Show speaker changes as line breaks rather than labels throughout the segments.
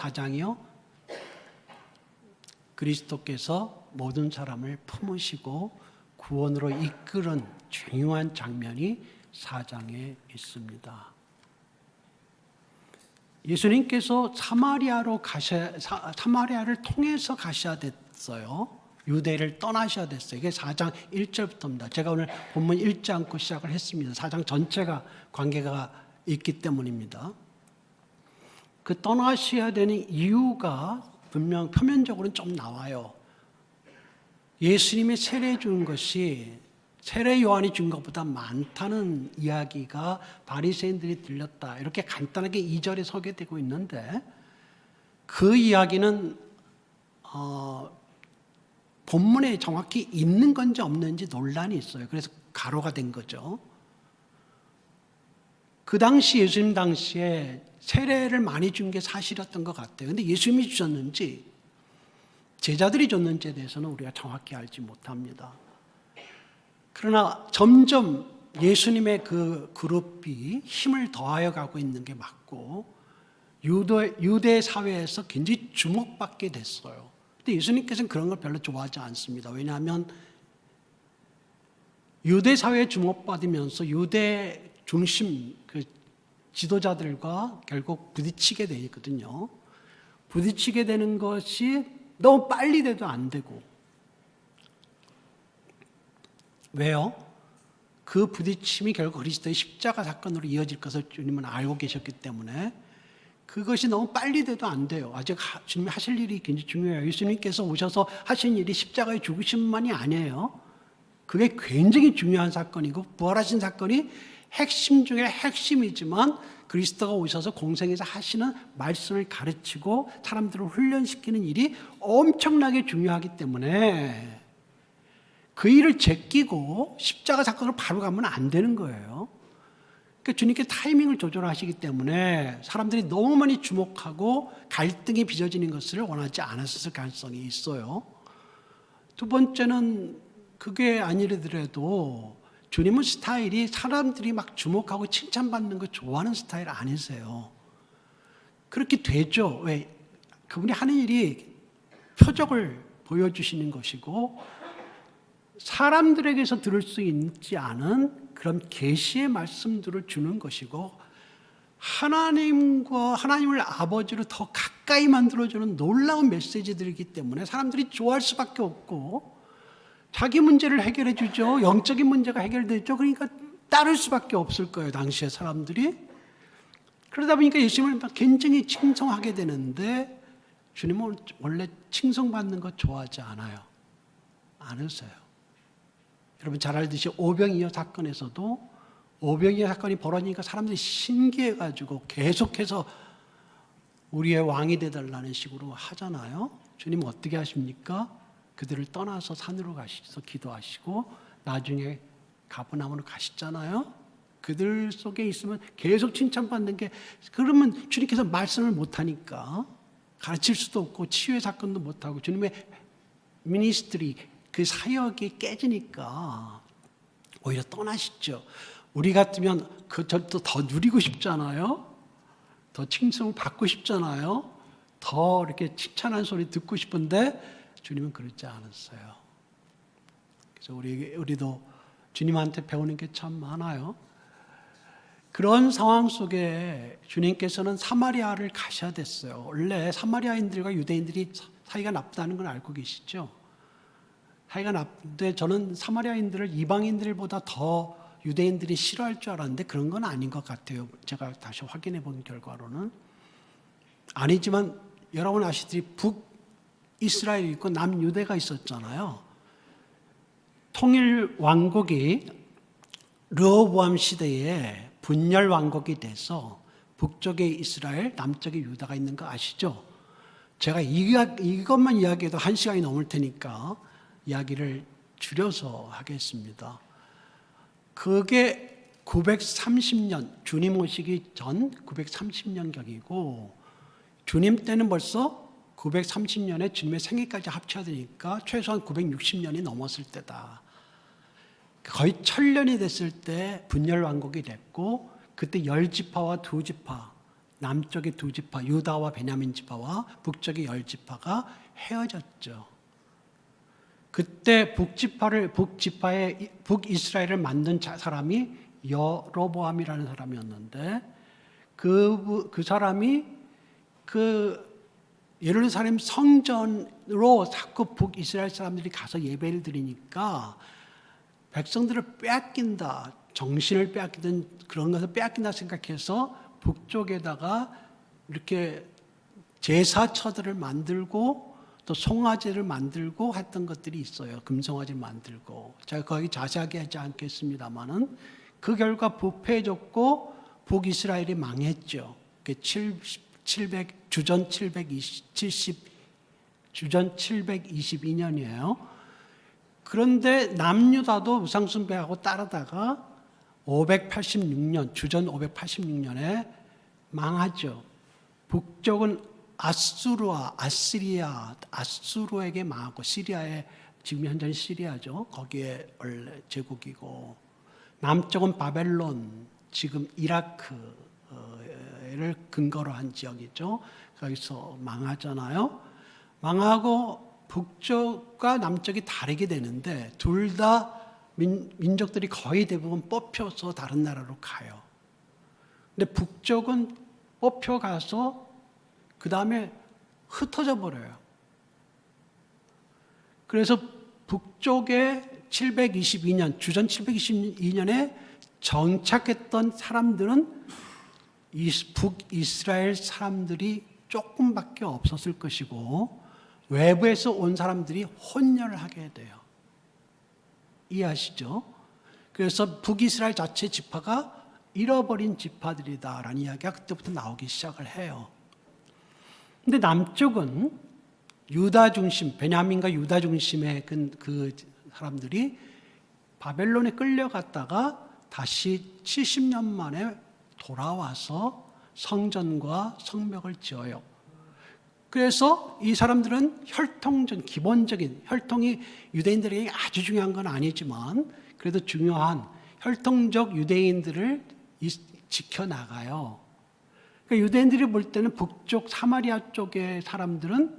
4장이요? 그리스도께서 모든 사람을 품으시고 구원으로 이끄는 중요한 장면이 4장에 있습니다. 예수님께서 사마리아를 통해서 가셔야 됐어요. 유대를 떠나셔야 됐어요. 이게 4장 1절부터입니다. 제가 오늘 본문 읽지 않고 시작을 했습니다. 4장 전체가 관계가 있기 때문입니다. 그 떠나셔야 되는 이유가 분명 표면적으로는 좀 나와요. 예수님이 세례 준 것이 세례 요한이 준 것보다 많다는 이야기가 바리새인들이 들렸다. 이렇게 간단하게 2절에 소개되고 있는데 그 이야기는 본문에 정확히 있는 건지 없는지 논란이 있어요. 그래서 가로가 된 거죠. 그 당시 예수님 당시에 세례를 많이 준 게 사실이었던 것 같아요. 그런데 예수님이 주셨는지 제자들이 줬는지에 대해서는 우리가 정확히 알지 못합니다. 그러나 점점 예수님의 그 그룹이 힘을 더하여 가고 있는 게 맞고 유대 사회에서 굉장히 주목받게 됐어요. 근데 예수님께서는 그런 걸 별로 좋아하지 않습니다. 왜냐하면 유대 사회에 주목받으면서 유대 중심 그 지도자들과 결국 부딪히게 되거든요. 부딪히게 되는 것이 너무 빨리 돼도 안 되고. 왜요? 그 부딪힘이 결국 그리스도의 십자가 사건으로 이어질 것을 주님은 알고 계셨기 때문에 그것이 너무 빨리 돼도 안 돼요. 아직 주님이 하실 일이 굉장히 중요해요. 예수님께서 오셔서 하신 일이 십자가에 죽으심만이 아니에요. 그게 굉장히 중요한 사건이고 부활하신 사건이 핵심 중에 핵심이지만 그리스도가 오셔서 공생에서 하시는 말씀을 가르치고 사람들을 훈련시키는 일이 엄청나게 중요하기 때문에 그 일을 제끼고 십자가 사건으로 바로 가면 안 되는 거예요. 그러니까 주님께 타이밍을 조절하시기 때문에 사람들이 너무 많이 주목하고 갈등이 빚어지는 것을 원하지 않았을 가능성이 있어요. 두 번째는 그게 아니더라도 주님은 스타일이 사람들이 막 주목하고 칭찬받는 거 좋아하는 스타일 아니세요. 그렇게 되죠. 왜? 그분이 하는 일이 표적을 보여주시는 것이고 사람들에게서 들을 수 있지 않은 그런 계시의 말씀들을 주는 것이고 하나님을 아버지로 더 가까이 만들어주는 놀라운 메시지들이기 때문에 사람들이 좋아할 수밖에 없고 자기 문제를 해결해 주죠. 영적인 문제가 해결되죠. 그러니까 따를 수밖에 없을 거예요. 당시에 사람들이. 그러다 보니까 예수님을 굉장히 칭송하게 되는데 주님은 원래 칭송받는 거 좋아하지 않으세요. 여러분 잘 알듯이 오병이어 사건에서도 오병이어 사건이 벌어지니까 사람들이 신기해가지고 계속해서 우리의 왕이 되달라는 식으로 하잖아요. 주님은 어떻게 하십니까? 그들을 떠나서 산으로 가셔서 기도하시고 나중에 가버나움으로 가시잖아요. 그들 속에 있으면 계속 칭찬받는 게 그러면 주님께서 말씀을 못하니까 가르칠 수도 없고 치유의 사건도 못하고 주님의 미니스트리 그 사역이 깨지니까 오히려 떠나시죠. 우리 같으면 그절도 더 누리고 싶잖아요. 더 칭송을 받고 싶잖아요. 더 이렇게 칭찬한 소리 듣고 싶은데 주님은 그렇지 않았어요. 그래서 우리도 주님한테 배우는 게 참 많아요. 그런 상황 속에 주님께서는 사마리아를 가셔야 됐어요. 원래 사마리아인들과 유대인들이 사이가 나쁘다는 걸 알고 계시죠? 사이가 나쁜데 저는 사마리아인들을 이방인들보다 더 유대인들이 싫어할 줄 알았는데 그런 건 아닌 것 같아요. 제가 다시 확인해 본 결과로는. 아니지만 여러분 아시듯이 북이스라엘이 있고 남유대가 있었잖아요. 통일 왕국이 르호보암 시대에 분열 왕국이 돼서 북쪽에 이스라엘, 남쪽에 유다가 있는 거 아시죠? 제가 이것만 이야기해도 1시간이 넘을 테니까 이야기를 줄여서 하겠습니다. 그게 930년, 주님 오시기 전 930년경이고 주님 때는 벌써 930년에 주님의 생애까지 합쳐야 되니까 최소한 960년이 넘었을 때다. 거의 1000년이 됐을 때 분열왕국이 됐고 그때 10지파와 2지파 남쪽의 두 지파 유다와 베냐민 지파와 북쪽의 10지파가 헤어졌죠. 그때 북이스라엘을 만든 사람이 여로보암이라는 사람이었는데 그 사람이 예루살렘 성전으로 자꾸 북이스라엘 사람들이 가서 예배를 드리니까 백성들을 빼앗긴다, 정신을 빼앗기든 그런 것을 빼앗긴다 생각해서 북쪽에다가 이렇게 제사처들을 만들고 또 송아지를 만들고 했던 것들이 있어요. 금송아지를 만들고. 제가 거기 자세하게 하지 않겠습니다만은 그 결과 부패해졌고 북이스라엘이 망했죠. 주전 722년이에요. 그런데 남유다도 우상숭배하고 따르다가 586년, 주전 586년에 망하죠. 북쪽은 아수르에게 망하고 시리아에 지금 현재는 시리아죠. 거기에 원래 제국이고 남쪽은 바벨론, 지금 이라크를 근거로 한 지역이죠. 거기서 망하잖아요. 망하고 북쪽과 남쪽이 다르게 되는데 둘 다 민족들이 거의 대부분 뽑혀서 다른 나라로 가요. 근데 북쪽은 뽑혀가서 그 다음에 흩어져 버려요. 그래서 북쪽에 722년, 주전 722년에 정착했던 사람들은 북이스라엘 사람들이 조금밖에 없었을 것이고 외부에서 온 사람들이 혼혈을 하게 돼요. 이해하시죠? 그래서 북이스라엘 자체 지파가 잃어버린 지파들이다라는 이야기가 그때부터 나오기 시작을 해요. 근데 남쪽은 유다 중심, 베냐민과 유다 중심의 그 사람들이 바벨론에 끌려갔다가 다시 70년 만에 돌아와서 성전과 성벽을 지어요. 그래서 이 사람들은 혈통전, 기본적인 혈통이 유대인들에게 아주 중요한 건 아니지만 그래도 중요한 혈통적 유대인들을 지켜나가요. 그러니까 유대인들이 볼 때는 북쪽 사마리아 쪽의 사람들은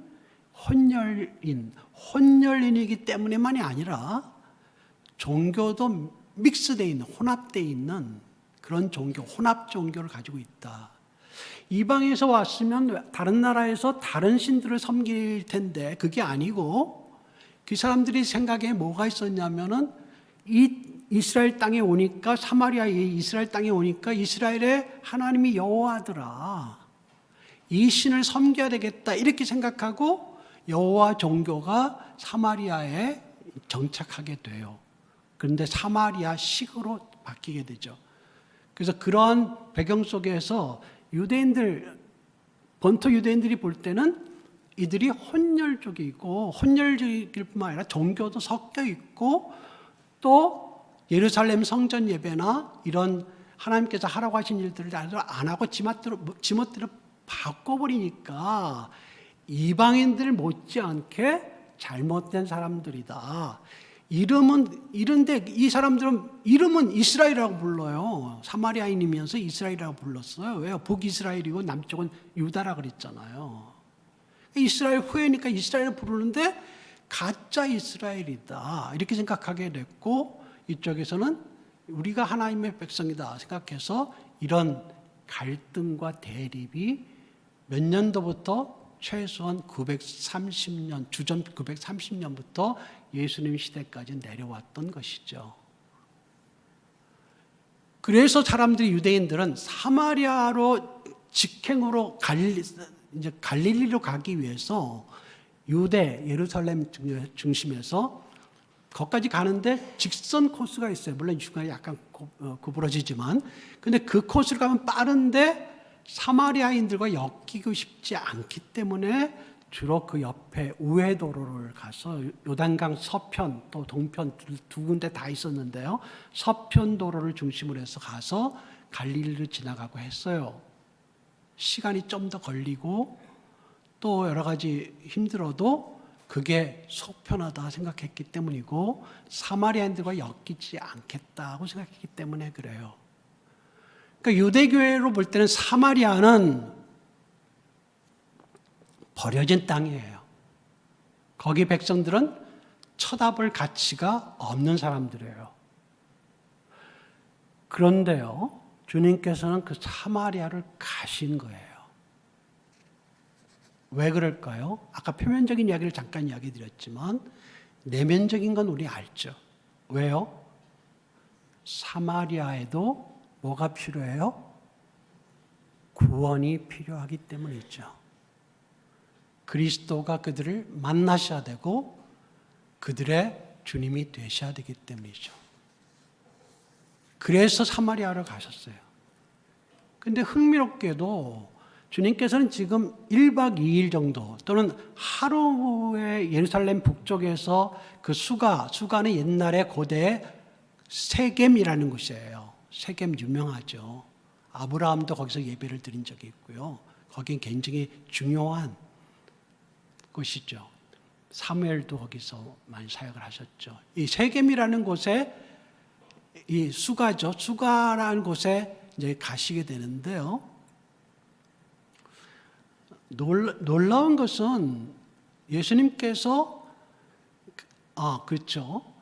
혼혈인이기 때문에만이 아니라 종교도 믹스되어 있는, 혼합되어 있는 그런 종교, 혼합 종교를 가지고 있다. 이방에서 왔으면 다른 나라에서 다른 신들을 섬길 텐데 그게 아니고 그 사람들이 생각에 뭐가 있었냐면은 이 이스라엘 땅에 오니까 사마리아의 이스라엘 땅에 오니까 이스라엘의 하나님이 여호와더라. 이 신을 섬겨야 되겠다 이렇게 생각하고 여호와 종교가 사마리아에 정착하게 돼요. 그런데 사마리아식으로 바뀌게 되죠. 그래서 그러한 배경 속에서 본토 유대인들이 볼 때는 이들이 혼혈족이고 혼혈적일 뿐만 아니라 종교도 섞여 있고 또 예루살렘 성전 예배나 이런 하나님께서 하라고 하신 일들을 안 하고 지멋대로 바꿔버리니까 이방인들 못지않게 잘못된 사람들이다. 이런데 이 사람들은 이름은 이스라엘이라고 불러요. 사마리아인이면서 이스라엘이라고 불렀어요. 왜요? 북이스라엘이고 남쪽은 유다라고 그랬잖아요. 이스라엘 후예니까 이스라엘을 부르는데 가짜 이스라엘이다. 이렇게 생각하게 됐고 이쪽에서는 우리가 하나님의 백성이다 생각해서 이런 갈등과 대립이 몇 년도부터 최소한 930년, 주전 930년부터 예수님 시대까지 내려왔던 것이죠. 그래서 사람들이 유대인들은 사마리아로 직행으로 갈릴리로 가기 위해서 예루살렘 중심에서 거기까지 가는데 직선 코스가 있어요. 물론 중간에 약간 구부러지지만 근데 그 코스를 가면 빠른데 사마리아인들과 엮이고 싶지 않기 때문에 주로 그 옆에 우회도로를 가서 요단강 서편 또 동편 두 군데 다 있었는데요. 서편 도로를 중심으로 해서 가서 갈릴리를 지나가고 했어요. 시간이 좀 더 걸리고 또 여러 가지 힘들어도 그게 속 편하다 생각했기 때문이고 사마리아인들과 엮이지 않겠다고 생각했기 때문에 그래요. 그러니까 유대교회로 볼 때는 사마리아는 버려진 땅이에요. 거기 백성들은 쳐다볼 가치가 없는 사람들이에요. 그런데요, 주님께서는 그 사마리아를 가신 거예요. 왜 그럴까요? 아까 표면적인 이야기를 잠깐 이야기 드렸지만 내면적인 건 우리 알죠. 왜요? 사마리아에도 뭐가 필요해요? 구원이 필요하기 때문이죠. 그리스도가 그들을 만나셔야 되고 그들의 주님이 되셔야 되기 때문이죠. 그래서 사마리아로 가셨어요. 근데 흥미롭게도 주님께서는 지금 1박 2일 정도 또는 하루에 예루살렘 북쪽에서 그 수가는 옛날에 고대 세겜이라는 곳이에요. 세겜 유명하죠. 아브라함도 거기서 예배를 드린 적이 있고요. 거긴 굉장히 중요한 곳이죠. 사무엘도 거기서 많이 사역을 하셨죠. 이 세겜이라는 곳에 이 수가죠. 수가라는 곳에 이제 가시게 되는데요. 놀라운 것은 예수님께서 그렇죠.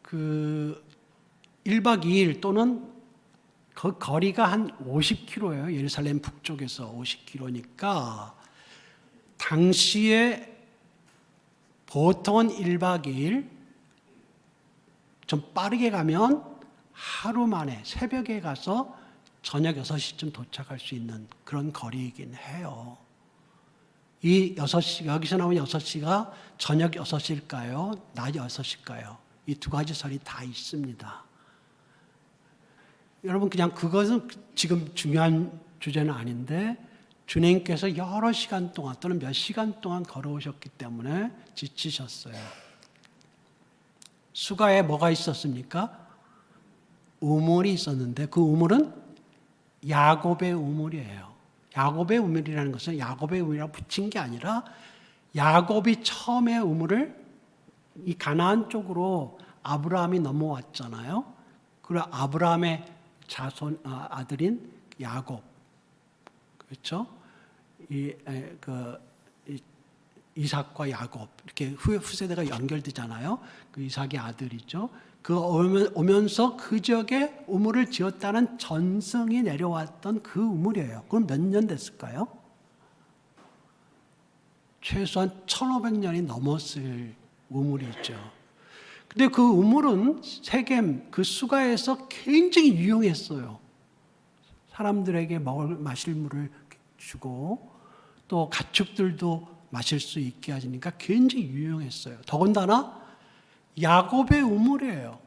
그 1박 2일 또는 그 거리가 한 50km예요. 예루살렘 북쪽에서 50km니까 당시에 보통은 1박 2일 좀 빠르게 가면 하루 만에 새벽에 가서 저녁 6시쯤 도착할 수 있는 그런 거리이긴 해요. 이 6시, 여기서 나온 6시가 저녁 6시일까요? 낮 6시일까요? 이 두 가지 설이 다 있습니다. 여러분, 그냥 그것은 지금 중요한 주제는 아닌데 주님께서 여러 시간 동안 또는 몇 시간 동안 걸어오셨기 때문에 지치셨어요. 수가에 뭐가 있었습니까? 우물이 있었는데 그 우물은 야곱의 우물이에요. 야곱의 우물이라는 것은 야곱의 우물이라고 붙인 게 아니라 야곱이 처음에 우물을 이 가나안 쪽으로 아브라함이 넘어왔잖아요. 그리고 아브라함의 자손 아들인 야곱, 그렇죠? 이삭과 야곱 이렇게 후세대가 연결되잖아요. 그 이삭의 아들이죠. 그 오면서 그 지역에 우물을 지었다는 전승이 내려왔던 그 우물이에요. 그럼 몇 년 됐을까요? 최소한 1500년이 넘었을 우물이죠. 근데 그 우물은 세겜, 그 수가에서 굉장히 유용했어요. 사람들에게 마실 물을 주고 또 가축들도 마실 수 있게 하시니까 굉장히 유용했어요. 더군다나 야곱의 우물이에요.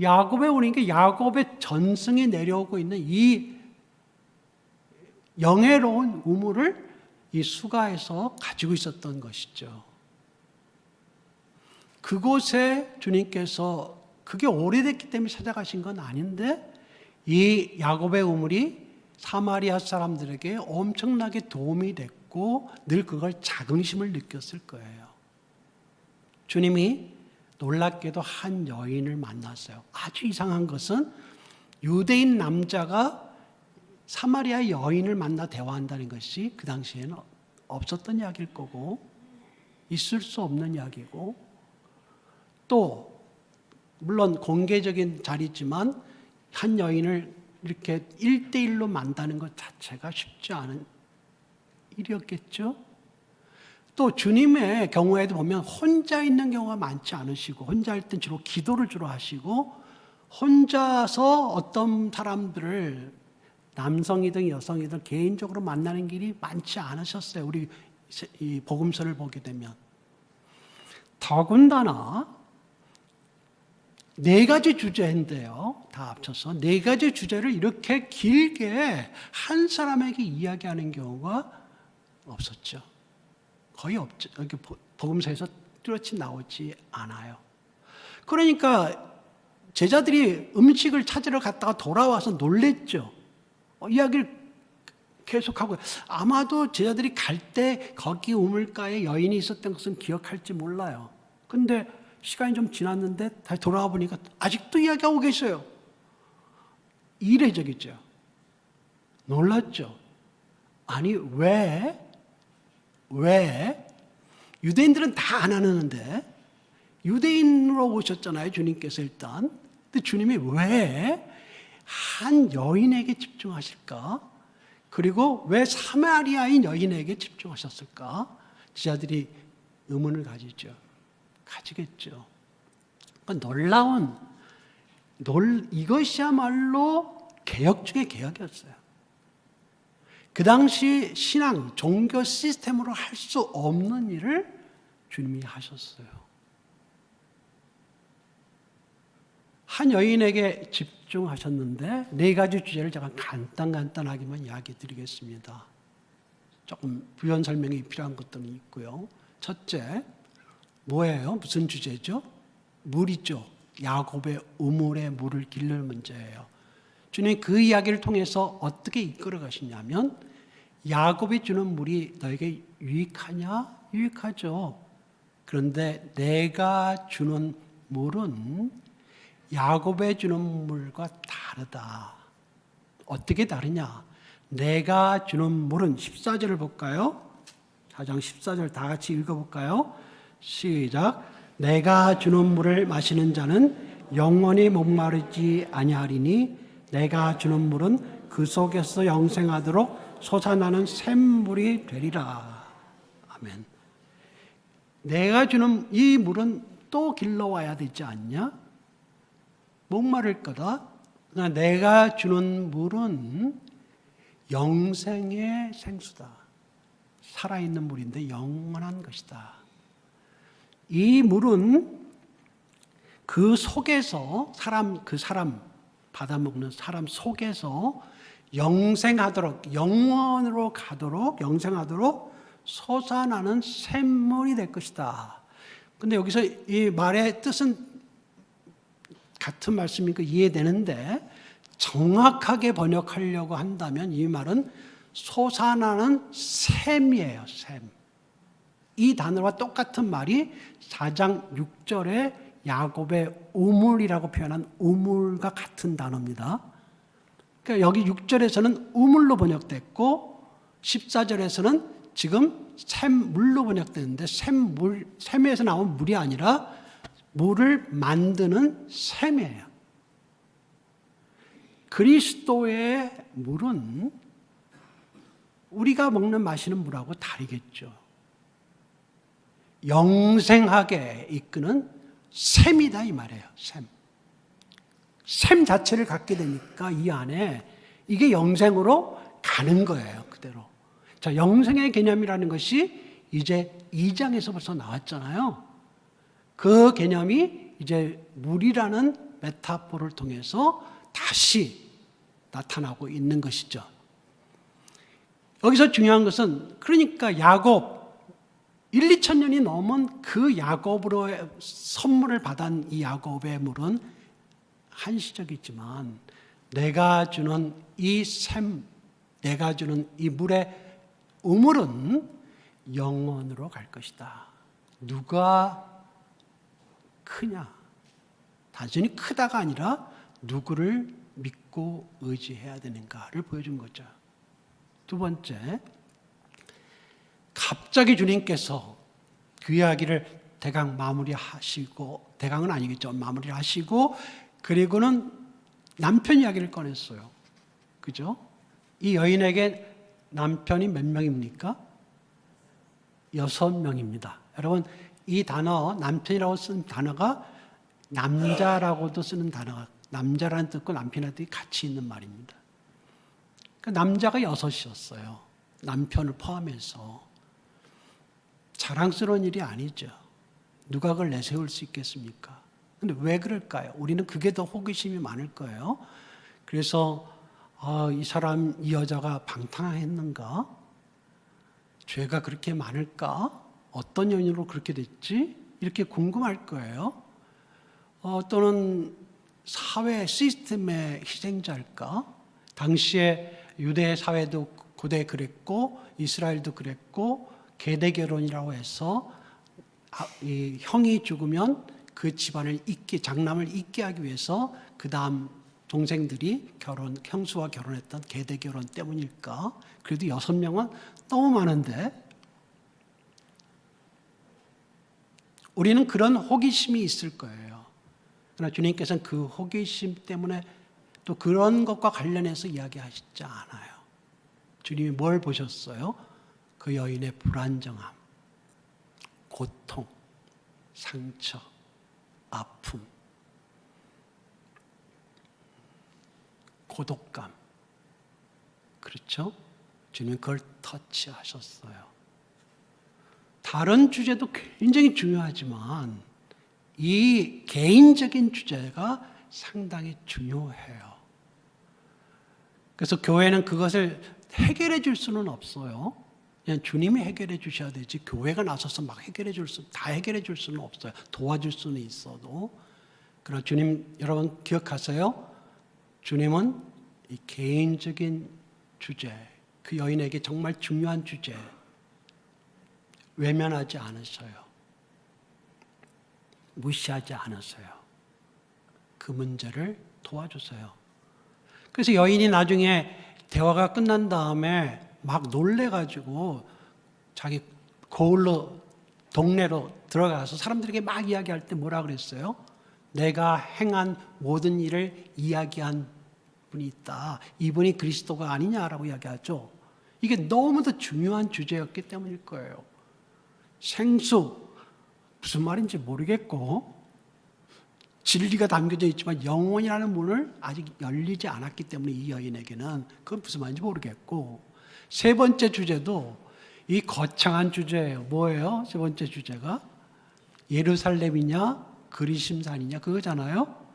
야곱의 우물이니까 야곱의 전승이 내려오고 있는 이 영예로운 우물을 이 수가에서 가지고 있었던 것이죠. 그곳에 주님께서 그게 오래됐기 때문에 찾아가신 건 아닌데 이 야곱의 우물이 사마리아 사람들에게 엄청나게 도움이 됐고 늘 그걸 자긍심을 느꼈을 거예요. 주님이 놀랍게도 한 여인을 만났어요. 아주 이상한 것은 유대인 남자가 사마리아 여인을 만나 대화한다는 것이 그 당시에는 없었던 이야기일 거고 있을 수 없는 이야기고 또 물론 공개적인 자리지만 한 여인을 이렇게 1대1로 만나는 것 자체가 쉽지 않은 일이었겠죠. 또 주님의 경우에도 보면 혼자 있는 경우가 많지 않으시고 혼자 할 땐 주로 기도를 주로 하시고 혼자서 어떤 사람들을 남성이든 여성이든 개인적으로 만나는 길이 많지 않으셨어요. 우리 이 복음서를 보게 되면. 더군다나 4가지 주제인데요. 다 합쳐서 4가지 주제를 이렇게 길게 한 사람에게 이야기하는 경우가 없었죠. 거의 없죠. 이렇게 복음서에서 뚜렷이 나오지 않아요. 그러니까 제자들이 음식을 찾으러 갔다가 돌아와서 놀랬죠. 이야기를 계속하고 아마도 제자들이 갈 때 거기 우물가에 여인이 있었던 것은 기억할지 몰라요. 근데 시간이 좀 지났는데 다시 돌아와 보니까 아직도 이야기하고 계셔요. 이례적이죠. 놀랐죠. 아니 왜 유대인들은 다 안 하는데 유대인으로 오셨잖아요, 주님께서 일단. 근데 주님이 왜 한 여인에게 집중하실까? 그리고 왜 사마리아인 여인에게 집중하셨을까? 지자들이 의문을 가지겠죠. 그러니까 이것이야말로 개혁 중의 개혁이었어요. 그 당시 신앙, 종교 시스템으로 할 수 없는 일을 주님이 하셨어요. 한 여인에게 집중하셨는데 네 가지 주제를 제가 간단하게만 이야기 드리겠습니다. 조금 부연 설명이 필요한 것들은 있고요. 첫째, 뭐예요? 무슨 주제죠? 물이죠. 야곱의 우물에 물을 길를 문제예요. 주님 그 이야기를 통해서 어떻게 이끌어 가시냐면 야곱이 주는 물이 너에게 유익하냐? 유익하죠. 그런데 내가 주는 물은 야곱에 주는 물과 다르다. 어떻게 다르냐? 내가 주는 물은 14절을 볼까요? 4장 14절 다 같이 읽어볼까요? 시작. 내가 주는 물을 마시는 자는 영원히 목마르지 아니하리니 내가 주는 물은 그 속에서 영생하도록 솟아나는 샘물이 되리라. 아멘. 내가 주는 이 물은 또 길러와야 되지 않냐? 목마를 거다. 그러나 내가 주는 물은 영생의 생수다. 살아있는 물인데 영원한 것이다. 이 물은 그 속에서 그 사람 받아먹는 사람 속에서 영생하도록 영원으로 가도록 영생하도록 솟아나는 샘물이 될 것이다. 근데 여기서 이 말의 뜻은 같은 말씀이니까 이해되는데 정확하게 번역하려고 한다면 이 말은 솟아나는 샘이에요. 샘. 이 단어와 똑같은 말이 4장 6절에 야곱의 우물이라고 표현한 우물과 같은 단어입니다. 그러니까 여기 6절에서는 우물로 번역됐고 14절에서는 지금 샘물로 번역됐는데 샘에서 나온 물이 아니라 물을 만드는 샘이에요. 그리스도의 물은 우리가 먹는 마시는 물하고 다르겠죠. 영생하게 이끄는 샘이다 이 말이에요. 샘 자체를 갖게 되니까 이 안에 이게 영생으로 가는 거예요. 그대로. 자, 영생의 개념이라는 것이 이제 2장에서 벌써 나왔잖아요. 그 개념이 이제 물이라는 메타포를 통해서 다시 나타나고 있는 것이죠. 여기서 중요한 것은 그러니까 야곱 1, 2천 년이 넘은 그 야곱으로 선물을 받은 이 야곱의 물은 한시적이지만 내가 주는 이 샘, 내가 주는 이 물의 우물은 영원으로 갈 것이다. 누가 크냐? 단순히 크다가 아니라 누구를 믿고 의지해야 되는가를 보여준 거죠. 두 번째, 갑자기 주님께서 그 이야기를 대강 마무리하시고, 대강은 아니겠죠. 마무리를 하시고, 그리고는 남편 이야기를 꺼냈어요. 그죠? 이 여인에게 남편이 몇 명입니까? 6명입니다. 여러분, 이 단어, 남편이라고 쓴 단어가 남자라고도 쓰는 단어가, 남자라는 뜻과 남편이라는 뜻이 같이 있는 말입니다. 그 남자가 6이었어요. 남편을 포함해서. 자랑스러운 일이 아니죠. 누가 그걸 내세울 수 있겠습니까? 근데 왜 그럴까요? 우리는 그게 더 호기심이 많을 거예요. 그래서 이 사람, 이 여자가 방탕했는가? 죄가 그렇게 많을까? 어떤 연유로 그렇게 됐지? 이렇게 궁금할 거예요. 또는 사회 시스템의 희생자일까? 당시에 유대 사회도 고대 그랬고 이스라엘도 그랬고 계대 결혼이라고 해서 이 형이 죽으면 그 집안을 장남을 잇게 하기 위해서 그 다음 동생들이 형수와 결혼했던 계대 결혼 때문일까? 그래도 6명은 너무 많은데 우리는 그런 호기심이 있을 거예요. 그러나 주님께서는 그 호기심 때문에 또 그런 것과 관련해서 이야기하시지 않아요. 주님이 뭘 보셨어요? 그 여인의 불안정함, 고통, 상처, 아픔, 고독감. 그렇죠? 주님은 그걸 터치하셨어요. 다른 주제도 굉장히 중요하지만 이 개인적인 주제가 상당히 중요해요. 그래서 교회는 그것을 해결해 줄 수는 없어요. 그냥 주님이 해결해 주셔야 되지 교회가 나서서 막 다 해결해 줄 수는 없어요. 도와줄 수는 있어도. 그러나 주님, 여러분 기억하세요? 주님은 이 개인적인 주제, 그 여인에게 정말 중요한 주제 외면하지 않으셔요. 무시하지 않으세요. 그 문제를 도와주세요. 그래서 여인이 나중에 대화가 끝난 다음에 막 놀래가지고 자기 거울로 동네로 들어가서 사람들에게 막 이야기할 때 뭐라 그랬어요? 내가 행한 모든 일을 이야기한 분이 있다. 이분이 그리스도가 아니냐라고 이야기하죠. 이게 너무도 중요한 주제였기 때문일 거예요. 생수, 무슨 말인지 모르겠고 진리가 담겨져 있지만 영원이라는 문을 아직 열리지 않았기 때문에 이 여인에게는 그건 무슨 말인지 모르겠고, 세 번째 주제도 이 거창한 주제예요. 뭐예요? 세 번째 주제가 예루살렘이냐 그리심산이냐 그거잖아요.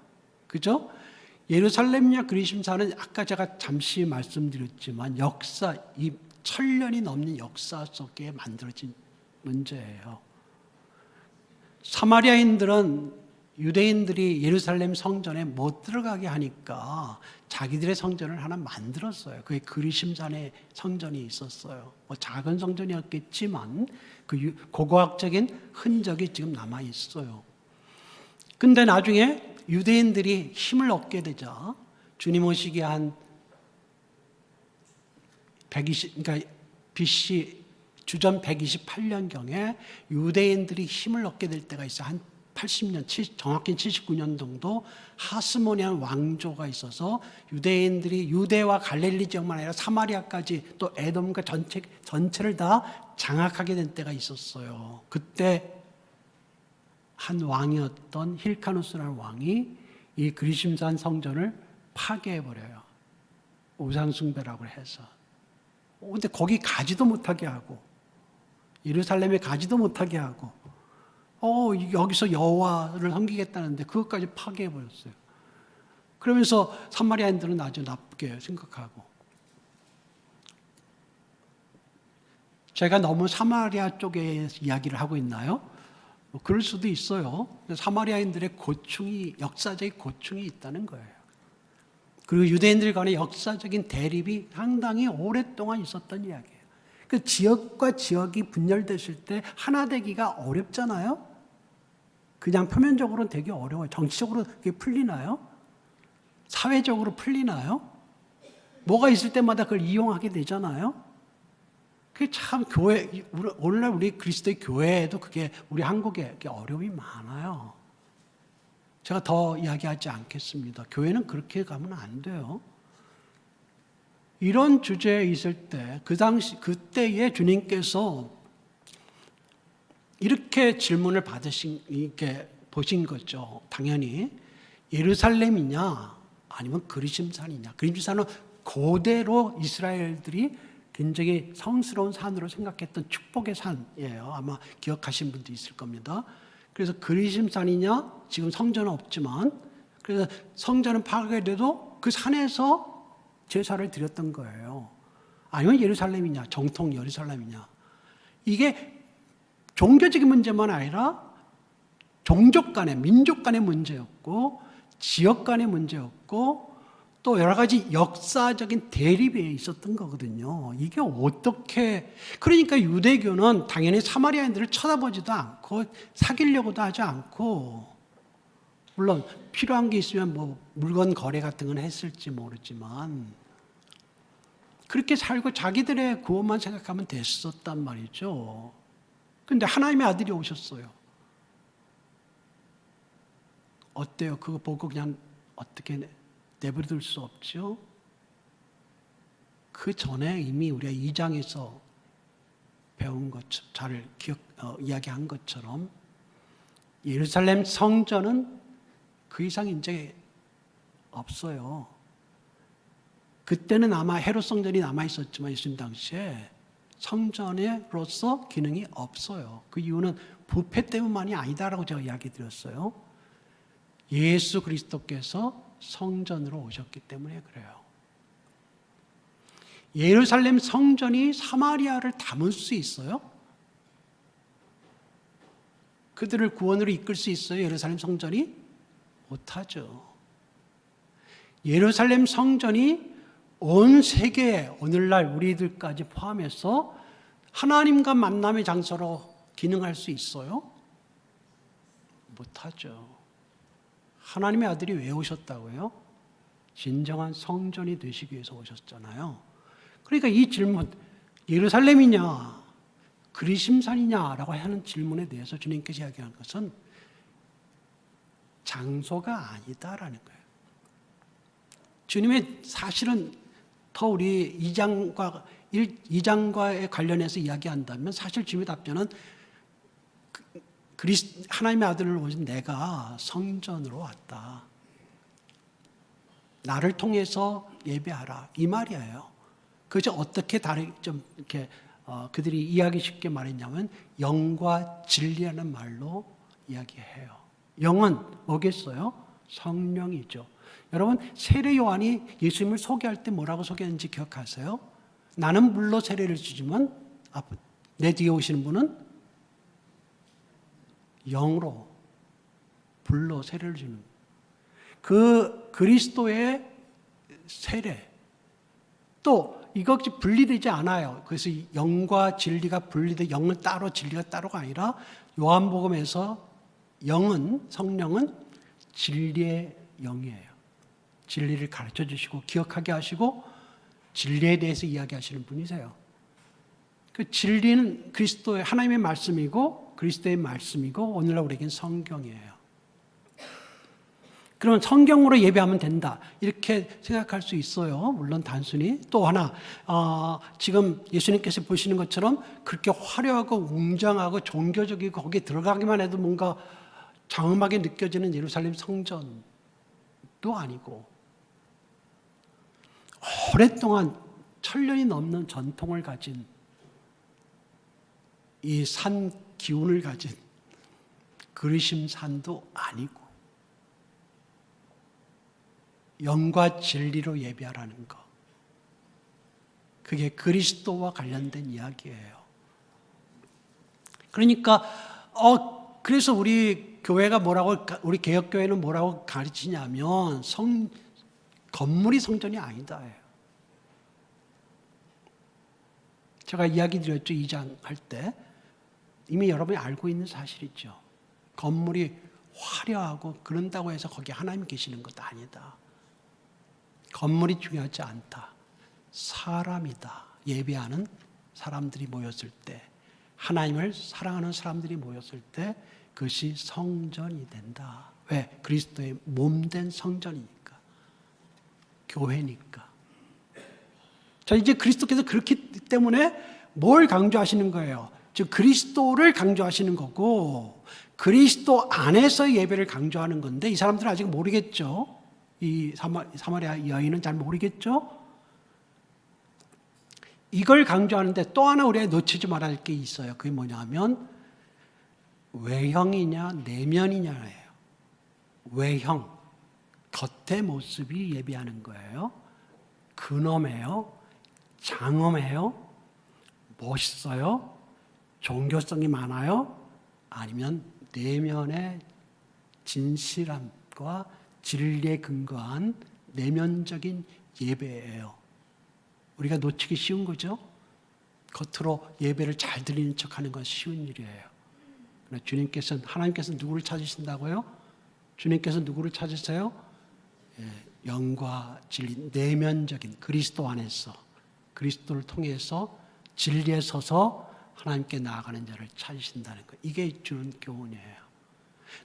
그죠? 예루살렘이냐 그리심산은 아까 제가 잠시 말씀드렸지만 역사, 이 1000년이 넘는 역사 속에 만들어진 문제예요. 사마리아인들은 유대인들이 예루살렘 성전에 못 들어가게 하니까 자기들의 성전을 하나 만들었어요. 그게 그리심산에 성전이 있었어요. 뭐 작은 성전이었겠지만 그 고고학적인 흔적이 지금 남아 있어요. 근데 나중에 유대인들이 힘을 얻게 되자 주님 오시기 한 120, 그러니까 BC 주전 128년경에 유대인들이 힘을 얻게 될 때가 있어요. 한 80년, 정확히 79년 정도 하스모니안 왕조가 있어서 유대인들이 유대와 갈릴리 지역만 아니라 사마리아까지 또 에돔과 전체를 다 장악하게 된 때가 있었어요. 그때 한 왕이었던 힐카누스라는 왕이 이 그리심산 성전을 파괴해버려요. 우상숭배라고 해서. 근데 거기 가지도 못하게 하고 예루살렘에 가지도 못하게 하고 여기서 여호와를 섬기겠다는데 그것까지 파괴해버렸어요. 그러면서 사마리아인들은 아주 나쁘게 생각하고, 제가 너무 사마리아 쪽에 이야기를 하고 있나요? 뭐 그럴 수도 있어요. 사마리아인들의 고충이, 역사적인 고충이 있다는 거예요. 그리고 유대인들 간의 역사적인 대립이 상당히 오랫동안 있었던 이야기예요. 그 지역과 지역이 분열됐을 때 하나 되기가 어렵잖아요. 그냥 표면적으로는 되게 어려워요. 정치적으로 그게 풀리나요? 사회적으로 풀리나요? 뭐가 있을 때마다 그걸 이용하게 되잖아요. 그게 참 오늘날 우리 그리스도의 교회에도 그게 우리 한국에 어려움이 많아요. 제가 더 이야기하지 않겠습니다. 교회는 그렇게 가면 안 돼요. 이런 주제에 있을 때, 그때에 주님께서 이렇게 질문을 이렇게 보신 거죠. 당연히. 예루살렘이냐, 아니면 그리심산이냐. 그리심산은 고대로 이스라엘들이 굉장히 성스러운 산으로 생각했던 축복의 산이에요. 아마 기억하신 분도 있을 겁니다. 그래서 그리심산이냐, 지금 성전은 없지만, 그래서 성전은 파괴돼도 그 산에서 제사를 드렸던 거예요. 아니면 예루살렘이냐, 정통 예루살렘이냐. 이게 종교적인 문제만 아니라 종족 간의, 민족 간의 문제였고, 지역 간의 문제였고, 또 여러 가지 역사적인 대립에 있었던 거거든요. 이게 어떻게, 그러니까 유대교는 당연히 사마리아인들을 쳐다보지도 않고 사귀려고도 하지 않고 물론 필요한 게 있으면 뭐 물건 거래 같은 건 했을지 모르지만 그렇게 살고 자기들의 구원만 생각하면 됐었단 말이죠. 근데 하나님의 아들이 오셨어요. 어때요? 그거 보고 그냥 어떻게 내버려둘 수 없죠? 그 전에 이미 우리가 2장에서 배운 것처럼 이야기한 것처럼 예루살렘 성전은 그 이상 이제 없어요. 그때는 아마 헤롯 성전이 남아 있었지만 예수님 당시에 성전으로서 기능이 없어요. 그 이유는 부패 때문만이 아니다라고 제가 이야기 드렸어요. 예수 그리스도께서 성전으로 오셨기 때문에 그래요. 예루살렘 성전이 사마리아를 담을 수 있어요? 그들을 구원으로 이끌 수 있어요? 예루살렘 성전이? 못하죠. 예루살렘 성전이 온 세계에 오늘날 우리들까지 포함해서 하나님과 만남의 장소로 기능할 수 있어요? 못하죠. 하나님의 아들이 왜 오셨다고요? 진정한 성전이 되시기 위해서 오셨잖아요. 그러니까 이 질문, 예루살렘이냐 그리심산이냐라고 하는 질문에 대해서 주님께서 이야기한 것은 장소가 아니다라는 거예요. 주님의 사실은 더 우리 2장과에 관련해서 이야기한다면 사실 주님의 답변은 하나님의 아들을 오신 내가 성전으로 왔다. 나를 통해서 예배하라. 이 말이에요. 그저 어떻게 좀 이렇게 그들이 이해하기 쉽게 말했냐면 영과 진리라는 말로 이야기해요. 영은 뭐겠어요? 성령이죠. 여러분 세례 요한이 예수님을 소개할 때 뭐라고 소개했는지 기억하세요? 나는 물로 세례를 주지만 내 뒤에 오시는 분은 영으로 불로 세례를 주는 그 그리스도의 세례 또 이것이 분리되지 않아요. 그래서 영과 진리가 분리돼 영은 따로 진리가 따로가 아니라 요한복음에서 성령은 진리의 영이에요. 진리를 가르쳐 주시고 기억하게 하시고 진리에 대해서 이야기하시는 분이세요. 그 진리는 그리스도의 하나님의 말씀이고 그리스도의 말씀이고 오늘날 우리에겐 성경이에요. 그러면 성경으로 예배하면 된다 이렇게 생각할 수 있어요. 물론 단순히 또 하나 지금 예수님께서 보시는 것처럼 그렇게 화려하고 웅장하고 종교적이고 거기에 들어가기만 해도 뭔가 장엄하게 느껴지는 예루살렘 성전도 아니고 오랫동안 1000년이 넘는 전통을 가진 이 산 기운을 가진 그리심산도 아니고 영과 진리로 예배하라는 것. 그게 그리스도와 관련된 이야기예요. 그러니까 그래서 우리 교회가 우리 개혁교회는 뭐라고 가르치냐면 건물이 성전이 아니다예요. 제가 이야기 드렸죠. 2장 할 때. 이미 여러분이 알고 있는 사실이죠. 건물이 화려하고 그런다고 해서 거기 하나님 계시는 것도 아니다. 건물이 중요하지 않다. 사람이다. 예배하는 사람들이 모였을 때, 하나님을 사랑하는 사람들이 모였을 때 그것이 성전이 된다. 왜? 그리스도의 몸된 성전이니까. 교회니까. 자, 이제 그리스도께서 그렇기 때문에 뭘 강조하시는 거예요? 즉 그리스도를 강조하시는 거고 그리스도 안에서 예배를 강조하는 건데 이 사람들은 아직 모르겠죠. 이 사마리아 여인은 잘 모르겠죠. 이걸 강조하는데 또 하나 우리가 놓치지 말아야 할 게 있어요. 그게 뭐냐면 외형이냐 내면이냐예요. 외형, 겉의 모습이 예배하는 거예요. 근엄해요. 장엄해요. 멋있어요. 종교성이 많아요. 아니면 내면의 진실함과 진리에 근거한 내면적인 예배예요. 우리가 놓치기 쉬운 거죠. 겉으로 예배를 잘 드리는 척하는 건 쉬운 일이에요. 하나님께서는 누구를 찾으신다고요? 주님께서 누구를 찾으세요? 영과 진리, 내면적인 그리스도 안에서, 그리스도를 통해서 진리에 서서 하나님께 나아가는 자를 찾으신다는 것. 이게 주는 교훈이에요.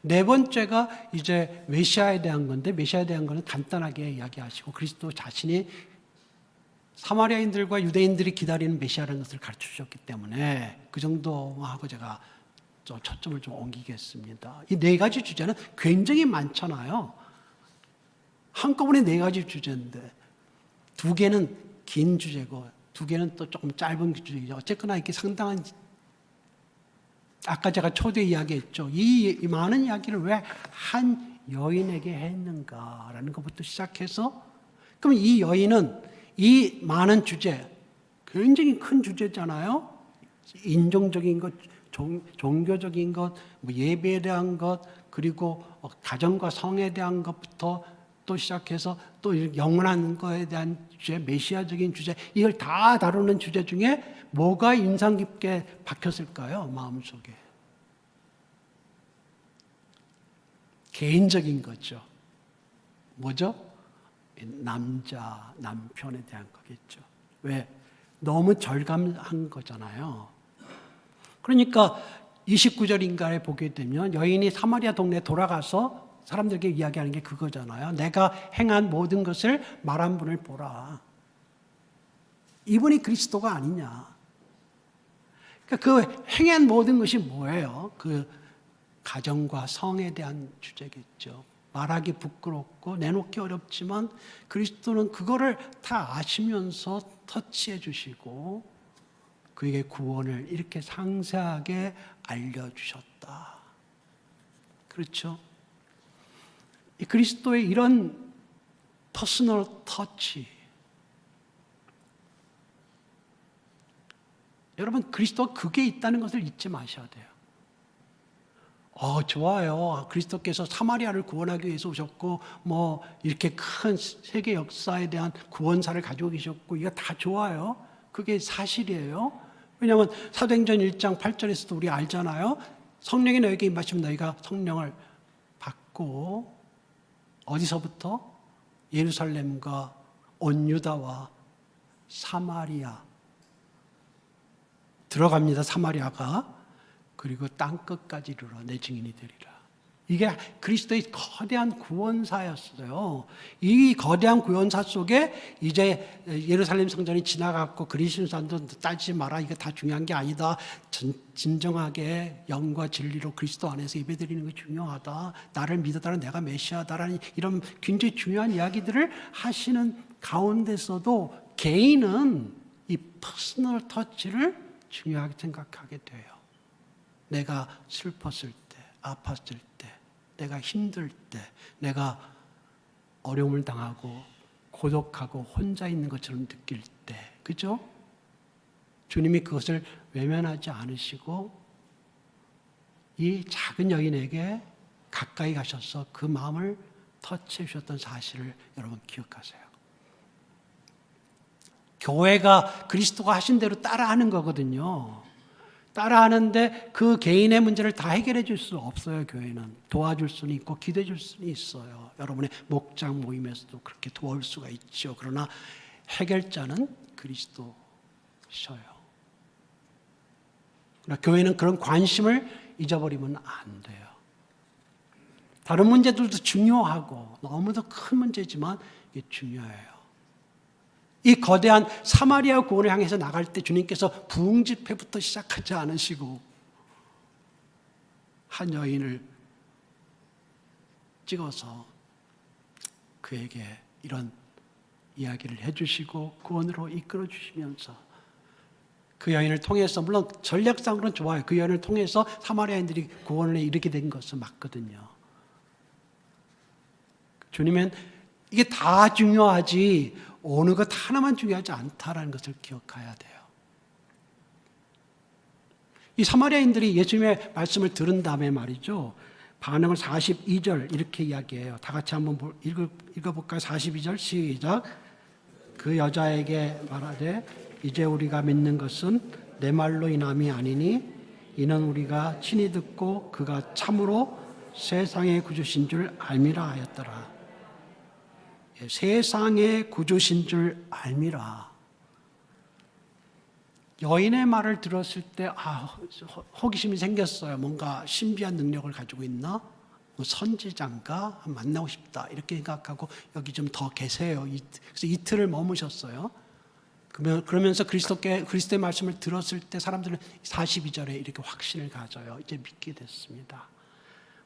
네 번째가 이제 메시아에 대한 건데, 메시아에 대한 거는 간단하게 이야기하시고, 그리스도 자신이 사마리아인들과 유대인들이 기다리는 메시아라는 것을 가르쳐 주셨기 때문에 그 정도 하고 제가 초점을 좀 옮기겠습니다. 이 네 가지 주제는 굉장히 많잖아요. 한꺼번에 네 가지 주제인데 두 개는 긴 주제고 두 개는 또 조금 짧은 주제죠. 어쨌거나 이렇게 상당한, 아까 제가 초대 이야기했죠. 이 많은 이야기를 왜 한 여인에게 했는가라는 것부터 시작해서, 그럼 이 여인은 이 많은 주제, 굉장히 큰 주제잖아요. 인종적인 것, 종교적인 것, 뭐 예배에 대한 것, 그리고 가정과 성에 대한 것부터 또 시작해서 또 영원한 것에 대한 주제, 메시아적인 주제, 이걸 다 다루는 주제 중에 뭐가 인상 깊게 박혔을까요? 마음속에. 개인적인 거죠. 뭐죠? 남편에 대한 거겠죠. 왜? 너무 절감한 거잖아요. 그러니까 29절인가에 보게 되면 여인이 사마리아 동네에 돌아가서 사람들에게 이야기하는 게 그거잖아요. 내가 행한 모든 것을 말한 분을 보라. 이분이 그리스도가 아니냐. 그러니까 그 행한 모든 것이 뭐예요? 그 가정과 성에 대한 주제겠죠. 말하기 부끄럽고 내놓기 어렵지만 그리스도는 그거를 다 아시면서 터치해 주시고 그에게 구원을 이렇게 상세하게 알려주셨다. 그렇죠? 그리스도의 이런 퍼스널 터치, 여러분 그리스도가 그게 있다는 것을 잊지 마셔야 돼요. 좋아요. 그리스도께서 사마리아를 구원하기 위해서 오셨고 뭐 이렇게 큰 세계 역사에 대한 구원사를 가지고 계셨고 이거 다 좋아요. 그게 사실이에요. 왜냐하면 사도행전 1장 8절에서도 우리 알잖아요. 성령이 너에게 임하시면 너희가 성령을 받고 어디서부터? 예루살렘과 온 유다와 사마리아 들어갑니다. 사마리아가. 그리고 땅끝까지 이르러 내 증인이 되리라. 이게 그리스도의 거대한 구원사였어요. 이 거대한 구원사 속에 이제 예루살렘 성전이 지나갔고 그리스도 산도 따지지 마라. 이거 다 중요한 게 아니다. 진정하게 영과 진리로 그리스도 안에서 예배드리는 게 중요하다. 나를 믿어다라 내가 메시아다라는 이런 굉장히 중요한 이야기들을 하시는 가운데서도 개인은 이 퍼스널 터치를 중요하게 생각하게 돼요. 내가 슬펐을 때, 아팠을 때, 내가 힘들 때, 내가 어려움을 당하고 고독하고 혼자 있는 것처럼 느낄 때, 그죠? 주님이 그것을 외면하지 않으시고 이 작은 여인에게 가까이 가셔서 그 마음을 터치해 주셨던 사실을 여러분 기억하세요. 교회가 그리스도가 하신 대로 따라하는 거거든요. 따라하는데 그 개인의 문제를 다 해결해 줄 수 없어요. 교회는 도와줄 수는 있고 기도해 줄 수는 있어요. 여러분의 목장 모임에서도 그렇게 도울 수가 있죠. 그러나 해결자는 그리스도셔요. 그러나 교회는 그런 관심을 잊어버리면 안 돼요. 다른 문제들도 중요하고 너무도 큰 문제지만 이게 중요해요. 이 거대한 사마리아 구원을 향해서 나갈 때 주님께서 부흥 집회부터 시작하지 않으시고 한 여인을 찍어서 그에게 이런 이야기를 해주시고 구원으로 이끌어 주시면서 그 여인을 통해서, 물론 전략상으로는 좋아요. 그 여인을 통해서 사마리아인들이 구원을 이르게 된 것은 맞거든요. 주님은 이게 다 중요하지 어느 것 하나만 중요하지 않다라는 것을 기억해야 돼요. 이 사마리아인들이 예수님의 말씀을 들은 다음에 말이죠. 반응을 42절 이렇게 이야기해요. 다 같이 한번 읽어볼까요? 42절 시작. 그 여자에게 말하되 이제 우리가 믿는 것은 내 말로 인함이 아니니 이는 우리가 친히 듣고 그가 참으로 세상의 구주신 줄 알미라 하였더라. 세상의 구주신 줄 알미라. 여인의 말을 들었을 때 호기심이 생겼어요. 뭔가 신비한 능력을 가지고 있나? 뭐 선지자인가? 만나고 싶다 이렇게 생각하고 여기 좀 더 계세요. 그래서 이틀을 머무셨어요. 그러면서 그리스도의 말씀을 들었을 때 사람들은 42절에 이렇게 확신을 가져요. 이제 믿게 됐습니다.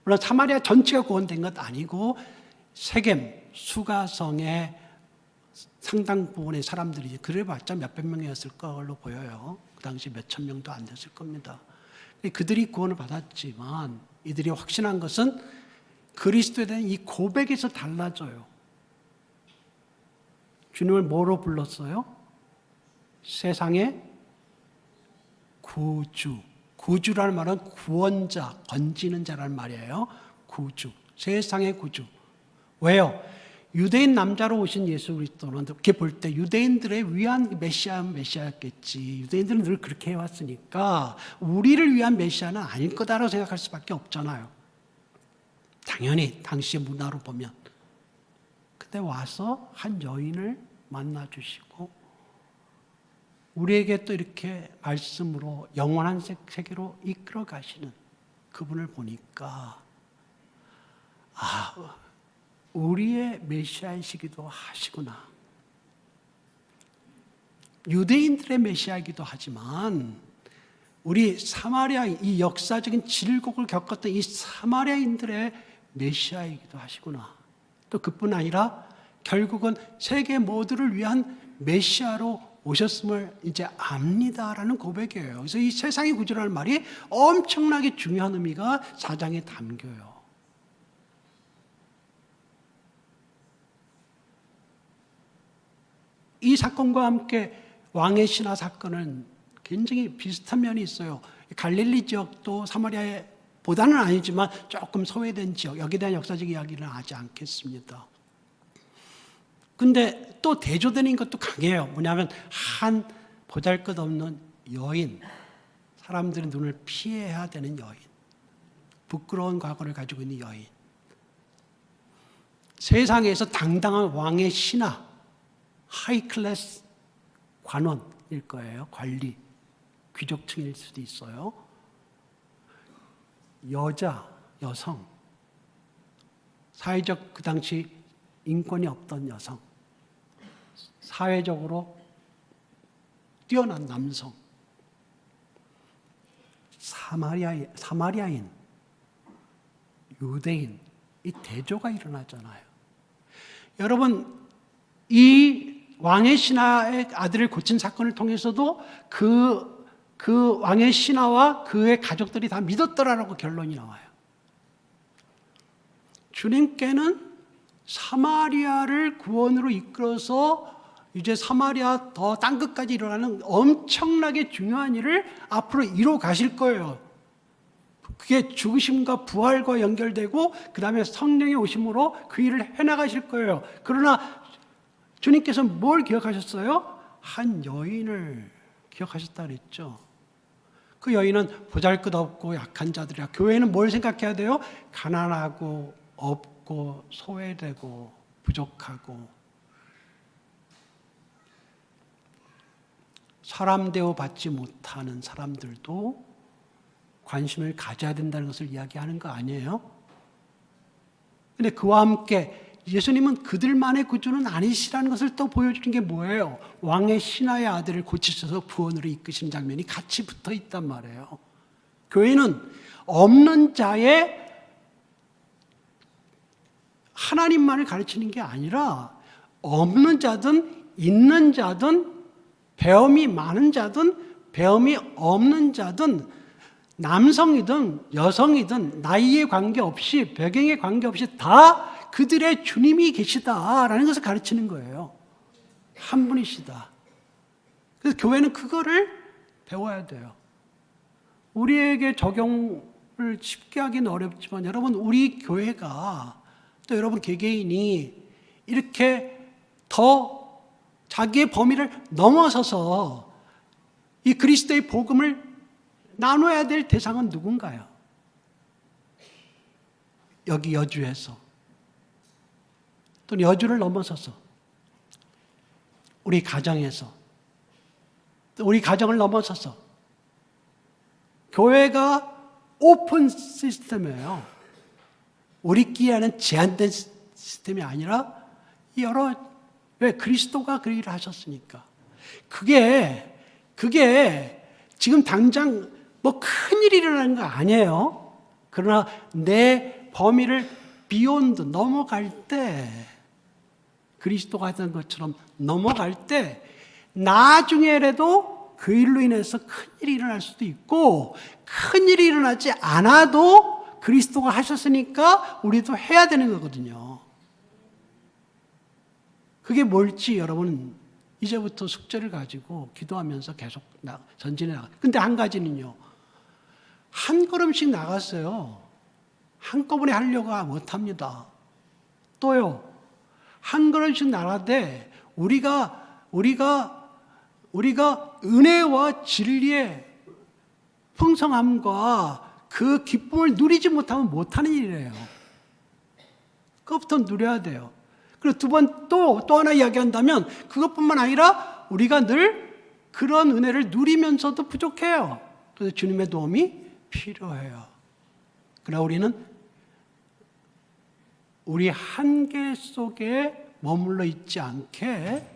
물론 사마리아 전체가 구원된 것 아니고 세겜, 수가성의 상당 부분의 사람들이 그래봤자 몇백 명이었을 걸로 보여요. 그 당시 몇천 명도 안 됐을 겁니다. 그들이 구원을 받았지만 이들이 확신한 것은 그리스도에 대한 이 고백에서 달라져요. 주님을 뭐로 불렀어요? 세상의 구주. 구주라는 말은 구원자, 건지는 자라는 말이에요. 구주, 세상의 구주. 왜요? 유대인 남자로 오신 예수 그리스도는 이렇게 볼 때 유대인들의 위한 메시아였겠지. 유대인들은 늘 그렇게 해왔으니까 우리를 위한 메시아는 아닐 거다라고 생각할 수밖에 없잖아요. 당연히 당시의 문화로 보면. 근데 와서 한 여인을 만나주시고 우리에게 또 이렇게 말씀으로 영원한 세계로 이끌어 가시는 그분을 보니까 우리의 메시아이시기도 하시구나. 유대인들의 메시아이기도 하지만 우리 사마리아 이 역사적인 질곡을 겪었던 이 사마리아인들의 메시아이기도 하시구나. 또 그뿐 아니라 결국은 세계 모두를 위한 메시아로 오셨음을 이제 압니다라는 고백이에요. 그래서 이 세상의 구주라는 말이 엄청나게 중요한 의미가 4장에 담겨요. 이 사건과 함께 왕의 신화 사건은 굉장히 비슷한 면이 있어요. 갈릴리 지역도 사마리아에 보다는 아니지만 조금 소외된 지역, 여기에 대한 역사적 이야기는 하지 않겠습니다. 근데 또 대조되는 것도 강해요. 뭐냐면 한 보잘것없는 여인, 사람들의 눈을 피해야 되는 여인, 부끄러운 과거를 가지고 있는 여인, 세상에서 당당한 왕의 신하, 하이 클래스 관원일 거예요. 관리, 귀족층일 수도 있어요. 여성, 사회적 그 당시 인권이 없던 여성, 사회적으로 뛰어난 남성, 사마리아인, 유대인, 이 대조가 일어나잖아요. 여러분, 이 왕의 신하의 아들을 고친 사건을 통해서도 그 왕의 신하와 그의 가족들이 다 믿었더라라고 결론이 나와요. 주님께는 사마리아를 구원으로 이끌어서 이제 사마리아 더 땅끝까지 일어나는 엄청나게 중요한 일을 앞으로 이루어 가실 거예요. 그게 죽으심과 부활과 연결되고 그 다음에 성령의 오심으로 그 일을 해나가실 거예요. 그러나 주님께서 뭘 기억하셨어요? 한 여인을 기억하셨다 그랬죠. 그 여인은 보잘것없고 약한 자들이야. 교회는 뭘 생각해야 돼요? 가난하고 없고 소외되고 부족하고 사람 대우 받지 못하는 사람들도 관심을 가져야 된다는 것을 이야기하는 거 아니에요? 근데 그와 함께 예수님은 그들만의 구주는 아니시라는 것을 또 보여주는 게 뭐예요? 왕의 신하의 아들을 고치셔서 구원으로 이끄신 장면이 같이 붙어 있단 말이에요. 교회는 없는 자의 하나님만을 가르치는 게 아니라 없는 자든 있는 자든 배움이 많은 자든 배움이 없는 자든 남성이든 여성이든 나이에 관계없이 배경에 관계없이 다 그들의 주님이 계시다라는 것을 가르치는 거예요. 한 분이시다. 그래서 교회는 그거를 배워야 돼요. 우리에게 적용을 쉽게 하기는 어렵지만 여러분 우리 교회가 또 여러분 개개인이 이렇게 더 자기의 범위를 넘어서서 이 그리스도의 복음을 나눠야 될 대상은 누군가요? 여기 여주에서 또는 여주를 넘어서서 우리 가정에서 또 우리 가정을 넘어서서 교회가 오픈 시스템이에요. 우리끼리는 제한된 시스템이 아니라 왜 그리스도가 그 일을 하셨으니까. 그게 지금 당장 뭐 큰일이 일어나는 거 아니에요. 그러나 내 범위를 비욘드 넘어갈 때, 그리스도가 하던 것처럼 넘어갈 때 나중에라도 그 일로 인해서 큰일이 일어날 수도 있고, 큰일이 일어나지 않아도 그리스도가 하셨으니까 우리도 해야 되는 거거든요. 그게 뭘지 여러분 이제부터 숙제를 가지고 기도하면서 계속 전진해 나가. 근데 한 가지는요. 한 걸음씩 나갔어요. 한꺼번에 하려고 못합니다. 또요. 한 걸음씩 나가되 우리가 은혜와 진리의 풍성함과 그 기쁨을 누리지 못하면 못하는 일이에요. 그것부터 누려야 돼요. 그리고 두 번 또 하나 이야기한다면 그것뿐만 아니라 우리가 늘 그런 은혜를 누리면서도 부족해요. 그래서 주님의 도움이 필요해요. 그러나 우리는 우리 한계 속에 머물러 있지 않게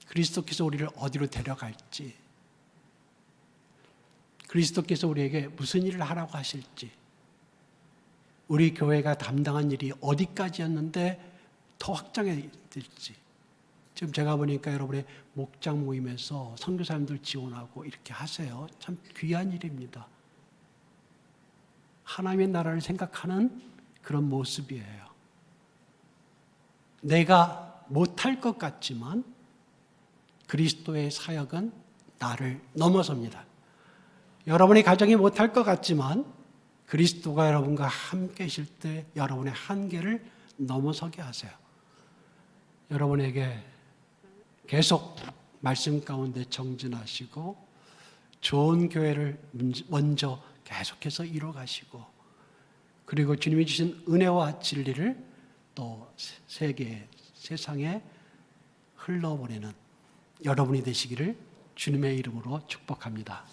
그리스도께서 우리를 어디로 데려갈지, 그리스도께서 우리에게 무슨 일을 하라고 하실지, 우리 교회가 담당한 일이 어디까지였는데 더 확장해 될지. 지금 제가 보니까 여러분의 목장 모임에서 선교사님들 지원하고 이렇게 하세요. 참 귀한 일입니다. 하나님의 나라를 생각하는 그런 모습이에요. 내가 못할 것 같지만 그리스도의 사역은 나를 넘어섭니다. 여러분의 가정이 못할 것 같지만 그리스도가 여러분과 함께 계실 때 여러분의 한계를 넘어서게 하세요. 여러분에게 계속 말씀 가운데 정진하시고 좋은 교회를 먼저 계속해서 이뤄가시고, 그리고 주님이 주신 은혜와 진리를 또 세상에 흘러보내는 여러분이 되시기를 주님의 이름으로 축복합니다.